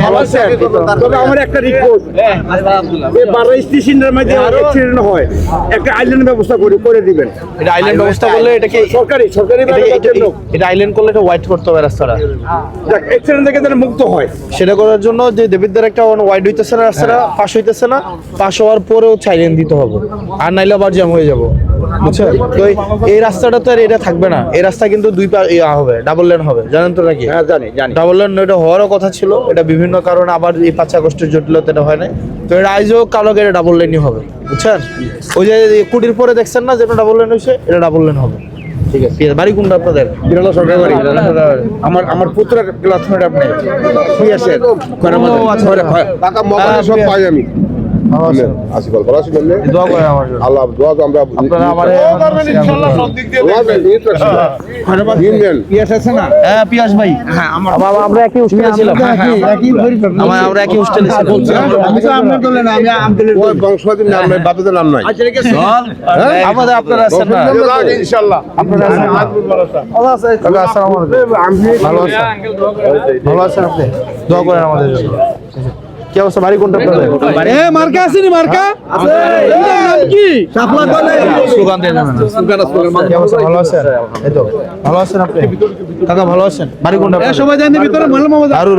ভালো আছেন? তবে আমার একটা রিকোয়েস্ট, এই বারো স্টেশনের মধ্যে অ্যাক্সিডেন্ট হয়, একটা আইল্যান্ড ব্যবস্থা করে দিবেন। এটা আইল্যান্ড ব্যবস্থা করলে এটাকে সরকারি এটা আইল্যান্ড করলে এটা হোয়াইট করতে হবে রাস্তাটা, অ্যাক্সিডেন্ট থেকে যেন মুক্ত হয়। সেটা করার জন্য যে দেবিদ্বার একটা হোয়াইট হইতেছে না, রাস্তাটা পাশ হইতেছে না, পাশ হওয়ার পরেও আইল্যান্ড দিতে হবে, আর নাইলে আবার জ্যাম হয়ে যাবো, বুঝছেন? তো এই রাস্তাটা তো আর এটা থাকবে না, এই রাস্তা কিন্তু দুই পা হবে, ডাবল লেন হবে, জানেন তো নাকি? হ্যাঁ জানি। ডাবল লেন এটা হওয়ারও কথা ছিল, এটা বিভিন্ন কারণে আবার এই 5 আগস্টের জটিলতা এটা হয় না, তো এটা আইজও কালো এটা ডাবল লেনই হবে, বুঝছেন? ওই যে কুটির পরে দেখছেন না যেটা ডাবল লেন হয়েছে, এটা ডাবল লেন হবে। ঠিক আছে, বাড়ি কোনটা আপনাদের? বিরলা সরকারি বাড়ি। আমার পুত্রের ক্লাসমেট আপনি কি আছে? টাকা মোবাইল সব পাই আমি। ভালো আছেন? আসিফাল ভালো আছি বললে দোয়া করেন আমার জন্য। আল্লাহ দোয়া তো আমরা আপনারা আমারে পিয়াস আছে না? হ্যাঁ পিয়াস ভাই, হ্যাঁ আমরা একই হোস্টেলে ছিলাম, আমরা একই হোস্টেলে ছিলাম। ওই বংশবাদীর নাম নাই, বাপেদের নাম নাই। আমাদের আপনারা আছেন না? ইনশাআল্লাহ আপনারা আছেন না? ভালো আছেন? আসসালামু আলাইকুম। ভালো আছেন? ভালো আছেন আপনি? দোয়া করেন আমাদের জন্য। কি অবস্থা, বাড়ি কোনটা আপনাদের? মার্কা আছে নি? মার্কা আছে। এটার নাম কি? শাপলা কলে স্লোগান দেন না। কি অবস্থা, ভালো আছেন? এই তো ভালো আছেন আপনি? কাকা ভালো আছেন? বাড়ি কোনটা আপনাদের? সবাই জানেন ভিতরে ভালো মামা বারুর